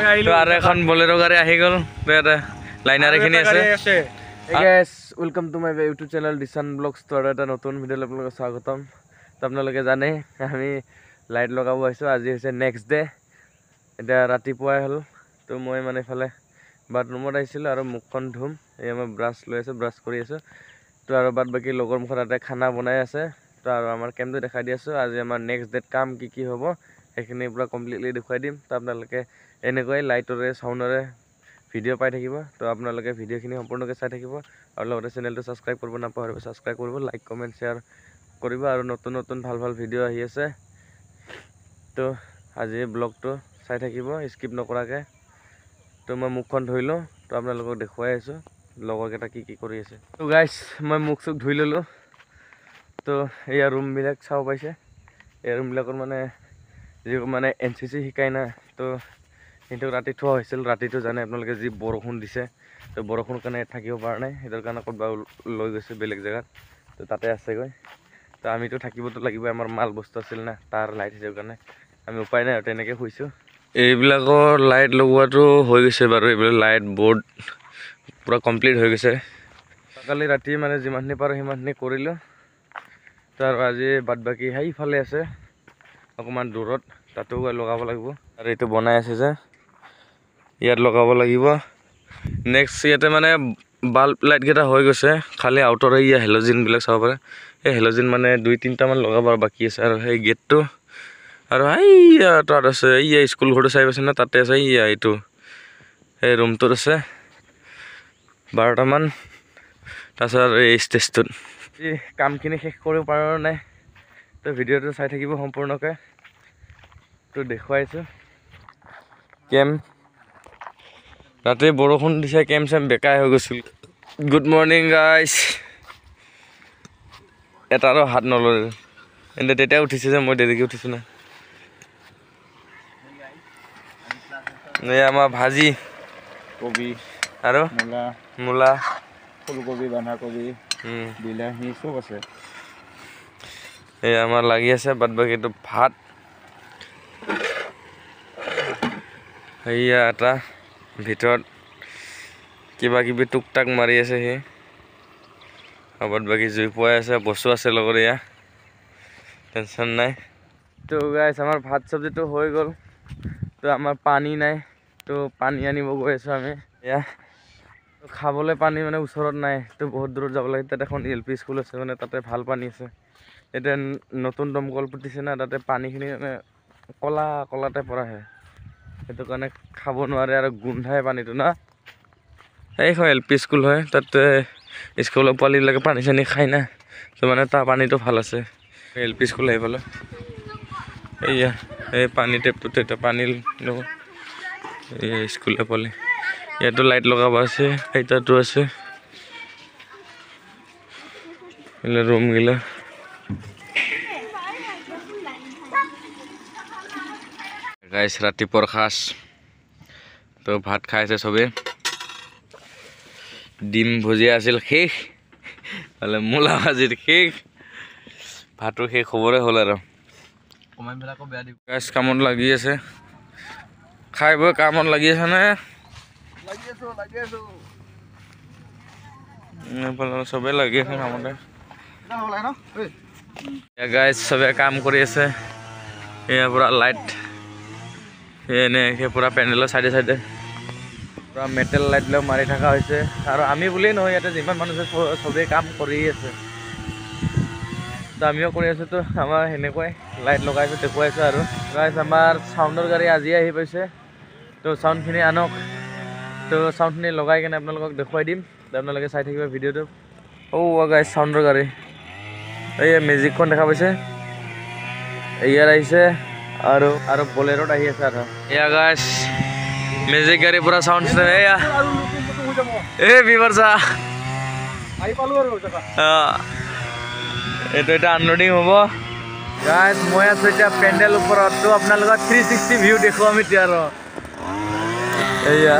তো আৰু এখন বলেৰো গাড়ী আহি গ'ল তো এটা লাইনাৰ এখিনি আছে Hey guys, welcome to my YouTube channel Dishan Vlogs তো আৰু এটা নতুন ভিডিঅ' আপোনালোকক স্বাগতম তো আপোনালোকে জানে আমি লাইট লগাব আহিছো আজি হৈছে নেক্সট ডে এটা ৰাতিপুৱাই হ'ল তো মই মানে ফালে বাথৰুমত আহিছিলো আৰু মুখখন ধুম এই মই ব্ৰাছ লৈ আছো ব্ৰাছ কৰি আছো তো আৰু বাদ বাকি লগৰ মুখত এটা খানা বনাই আছে তো আৰু আমাৰ কেমটো দেখাই দি আছো আজি আমাৰ নেক্সট ডেট কাম কি হ'ব এখিনি পুৰা কমপ্লিটলি দেখাই দিম তো আপোনালোকে এনেকৈ লাইটৰে সাউণ্ডৰে ভিডিঅ' পাই থাকিব তো আপোনালোকে ভিডিঅ'খিনি সম্পূৰ্ণকৈ চাই থাকিব আৰু লগতে চেনেলটো সাবস্ক্ৰাইব কৰিব নাপাহৰিব সাবস্ক্ৰাইব কৰিব লাইক কমেন্ট শেয়াৰ কৰিব আৰু নতুন নতুন ভাল ভাল ভিডিঅ' আহি আছে তো আজি ব্লগটো চাই থাকিব স্কিপ নকৰাকৈ তো মই মুখখন ধুইলো তো আপোনালোকক দেখুৱাই আছো লগৰকেইটা কি কৰি আছে তো গাইস মই মুখ চুখ ধুই ললো তো এয়া ৰুম বিলাক চাও পাইছে এই ৰুম বিলাকৰ মানে এনসিসি শিকাই না তো কিন্তু ৰাতি থোৱা হৈছিল ৰাতিটো জানে আপোনালোকে যি বৰষুণ দিছে তো বৰষুণ কাৰণে থাকিব পৰা নাই এটাৰ কাৰণে ক'বা লৈ গৈছে বেলেগ জায়গাত তো তাতে আছে গৈ তো আমিতো থাকিবতো লাগিব আমাৰ মাল বস্তু আছিল না তাৰ লাইট হিচাপে কাৰণে আমি উপায় নাই তেনেকৈ শুইছো এইবিলাকৰ লাইট লগোৱাটো হৈ গৈছে বাৰু এইবিলাক লাইট বোৰ্ড পুৰা কমপ্লিট হৈ গৈছে কালি ৰাতি মানে যিমানখিনি পাৰো সিমানখিনি কৰিলো তাৰ আজি বাদ বাকি সেইফালে আছে অকমান দূৰত তাতো লগাব লাগিব আৰু এইটো বনাই আছে যে ইয়াত লগাব লাগিব নেক্সট ইয়াতে মানে বাল্ব লাইট কেইটা হৈ গৈছে খালি আউটৰ এই হেলোজিন বিলাক চাব পাৰে এই হেলোজিন মানে 2-3টা মান লগাব বাকি আছে আৰু সেই গেটটো আৰু এইয়া তাত আছে এই স্কুল ঘৰটো চাই আছে না তাতে আছে এইটো এই ৰুমটোত আছে 12টা মান তাৰপিছত এই ষ্টেজটোত কামখিনি শেষ কৰিব পৰা নাই তো ভিডিঅ'টো চাই থাকিব সম্পূৰ্ণকৈ তো দেখুৱাইছো কেম ৰাতি বৰষুণ দিছে কেম চেম বেকাই হৈ গৈছিল গুড মৰ্নিং গাইজ এটাৰো হাত নলৰে এনে তেতিয়া উঠিছে যে মই দেৰিকৈ উঠিছো না এই আমাৰ ভাজি কবি আৰু মূলা ফুলকবি বন্ধাকবি বিলাহী চব আছে এই আমাৰ লাগি আছে বাদ বাকীটো ভাত এইয়া এটা ভিতৰত কিবা কিবি টুক টাক মাৰি আছে সি বাদ বাকী জুই পোৱাই আছে বস্তু আছে লগত এয়া টেনশ্যন নাই তো গাইছ আমাৰ ভাত চব্জিটো হৈ গ'ল তো আমাৰ পানী নাই তো পানী আনিব গৈ আছো আমি এয়া খাবলৈ পানী মানে ওচৰত নাই তো বহুত দূৰত যাব লাগে তাতে এখন LP স্কুল আছে মানে তাতে ভাল পানী আছে এতিয়া নতুন দমকল পুতিছে না তাতে পানীখিনি মানে কলা কলাতে পৰা আহে সেইটো কাৰণে খাব নোৱাৰে আৰু গোন্ধাই পানীটো না এইখন LP স্কুল হয় তাতে স্কুলৰ পোৱালীবিলাকে পানী চানী খায় না তো মানে তাৰ পানীটো ভাল আছে LP স্কুল আহি পালে এইয়া এই পানী টেপটোতে এটা পানী ল'ব এই স্কুলৰ পোৱালি ইয়াতো লাইট লগাব আছে এইটাতো আছে এলে ৰুম গিলা গাইছ ৰাতিপুৱাৰ খাজ তো ভাত খাইছে চবে ডিম ভুজিয়া আছিল শেষ মানে মূলা ভাজিৰ শেষ ভাতো শেষ খবৰে হ'ল আৰু কমেণ্টবিলাকো বেয়া দিব গাইছ কামত লাগি আছে খাই বৈ কামত লাগি আছে নে চবে লাগি আছে কামতে গাইছ চবে কাম কৰি আছে এয়া পুৰা লাইট এনেকৈ পুৰা পেণ্ডেলৰ চাইডে চাইডে পুৰা মেটেল লাইটবিলাক মাৰি থকা হৈছে আৰু আমি বুলিয়েই নহয় ইয়াতে যিমান মানুহ আছে চবেই কাম কৰি আছে তো আমিও কৰি আছোঁ তো আমাৰ সেনেকুৱাই লাইট লগাইছোঁ দেখুৱাইছোঁ আৰু গাইছ আমাৰ চাউণ্ডৰ গাড়ী আজি আহি পাইছে তো চাউণ্ডখিনি আনক তো চাউণ্ডখিনি লগাই কিনে আপোনালোকক দেখুৱাই দিম আপোনালোকে চাই থাকিব ভিডিঅ'টো গাইছ চাউণ্ডৰ গাড়ী এই মেজিকখন দেখা পাইছে ইয়াত আহিছে আৰু বলেৰোত আহি আছে আৰু এয়া গাইছ মেজিক গাড়ী পুৰা চাউণ্ড চিষ্টেম এয়া এই বিবৰ্ষা এইটো এটা আনলোডিং হ'ব গাইছ মই আছোঁ এতিয়া পেণ্ডেল ওপৰত তো আপোনালোকক 360 ভিউ দেখুৱাম এতিয়া আৰু এয়া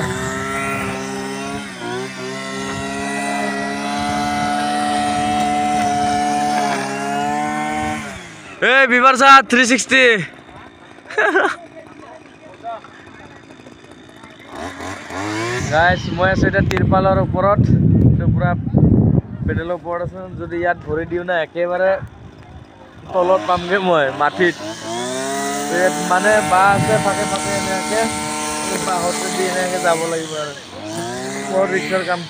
এই বিবৰ্ষা 360 গাইজ মই আছোঁ এতিয়া তিৰপালৰ ওপৰত, পুৰা পেডেলৰ ওপৰত আছোঁ। যদি ইয়াত ভৰি দিওঁ না একেবাৰে তলত পামগৈ মই মাটিত। মানে বাঁহ আছে ফাকে ফাকে এনেকৈ বাঁহতে দি এনেকৈ যাব লাগিব আৰু বহুত ৰিক্সৰ কাম।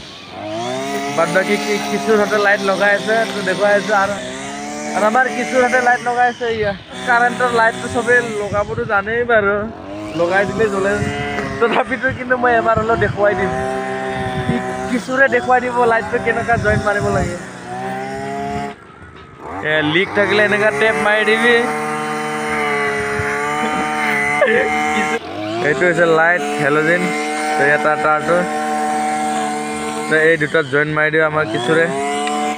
বাদ বাকী কিছুৰ হাতে লাইট লগাই আছে তো দেখুৱাই আছোঁ। আৰু আমাৰ কিছুৰ হাতে লাইট লগাই আছে। কাৰেণ্টৰ লাইটটো চবেই লগাবতো জানেই বাৰু, লগাই দিলে জ্বলে। তথাপিতো কিন্তু মই এবাৰ হ'লেও দেখুৱাই দিম, কিছুৰে দেখুৱাই দিব লাইটটো কেনেকুৱা জইণ্ট মাৰিব লাগে। লিক থাকিলে এনেকুৱা টেপ মাৰি দিবি। এইটো হৈছে লাইট হেল'জেন, তো এটা তাৰটো তো এই দুটাত জইণ্ট মাৰি দিওঁ আমাৰ কিছুৰে।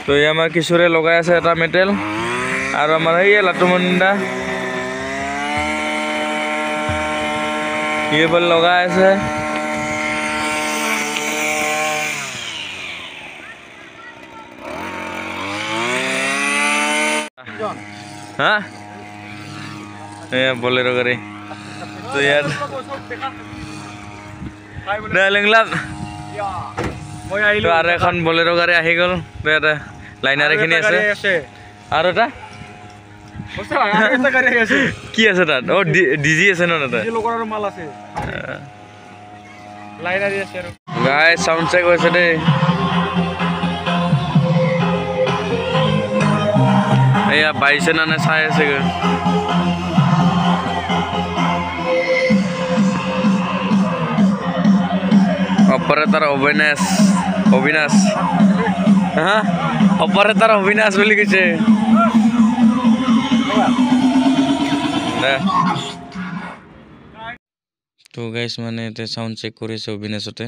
তো এই আমাৰ কিছুৰে লগাই আছে এটা মেটেল, আৰু আমাৰ এই লাটুমন্দা এইবোৰ লগাই আছে। হা বলেৰো গাড়ী তো ইয়াত আৰু এখন বলেৰো গাড়ী আহি গ'ল। তো ইয়াতে লাইনাৰ এইখিনি আছে আৰু এটা কি আছে তাত? অ ডিজি আছে ন তাতে, গাই চাউণ্ড চেক হৈছে দেই। এয়া বাইছে না চাই আছে গৈ। অপাৰেটৰ অবিনাশ হা অপাৰেটৰ অবিনাশ বুলি কৈছে। তো গাইজ মানে এতিয়া চাউণ্ড চেক কৰিছে অবিনাশতে,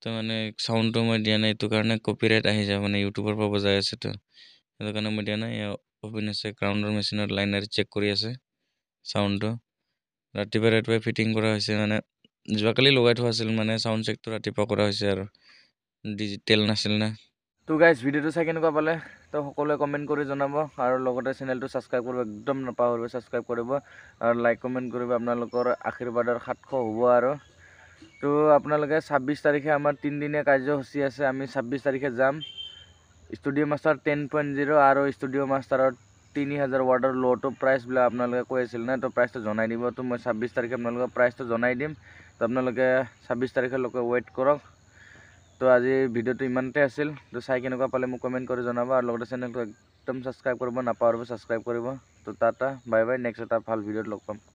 তো মানে চাউণ্ডটো মই দিয়া নাই, এইটো কাৰণে কপিৰাইট আহি যায়, মানে ইউটিউবৰ পৰা বজাই আছে। তো সেইটো কাৰণে মই দিয়া নাই। অবিনাশে গ্ৰাউণ্ডৰ মেচিনত লাইনাৰ চেক কৰি আছে চাউণ্ডটো। ৰাতিপুৱাই ফিটিং কৰা হৈছে, মানে যোৱাকালি লগাই থোৱা আছিল, মানে চাউণ্ড চেকটো ৰাতিপুৱা কৰা হৈছে আৰু ডিজিটেল নাছিল না। তো গাইজ ভিডিঅ'টো চাই কেনেকুৱা পালে তো সকলোৱে কমেণ্ট কৰি জনাব, আৰু লগতে চেনেলটো ছাবস্ক্ৰাইব কৰিব একদম নাপাহৰিব, ছাবস্ক্ৰাইব কৰিব আৰু লাইক কমেণ্ট কৰিব। আপোনালোকৰ আশীৰ্বাদৰ 700 হ'ব। আৰু তো আপোনালোকে 26 তাৰিখে আমাৰ 3 দিনীয়া কাৰ্যসূচী আছে। আমি 26 তাৰিখে যাম ষ্টুডিঅ' মাষ্টাৰ 10.0 আৰু ষ্টুডিঅ' মাষ্টাৰৰ 3000 ৱাৰ্ডৰ ল'টো প্ৰাইচবিলাক আপোনালোকে কৈ আছিল না, তো প্ৰাইচটো জনাই দিব। তো মই 26 তাৰিখে আপোনালোকৰ প্ৰাইচটো জনাই দিম। তো আপোনালোকে 26 তাৰিখলৈকে ৱেইট কৰক। তো আজি ভিডিঅ'টো ইমানতে আছিল। তো চাই কেনেকুৱা পালে মোক কমেণ্ট কৰি জনাব, আৰু লগতে চেনেলটো একদম ছাবস্ক্ৰাইব কৰিব নাপাহৰিব, ছাবস্ক্ৰাইব কৰিব। তো টাটা বাই বাই, নেক্সট এটা ভাল ভিডিঅ'ত লগ পাম।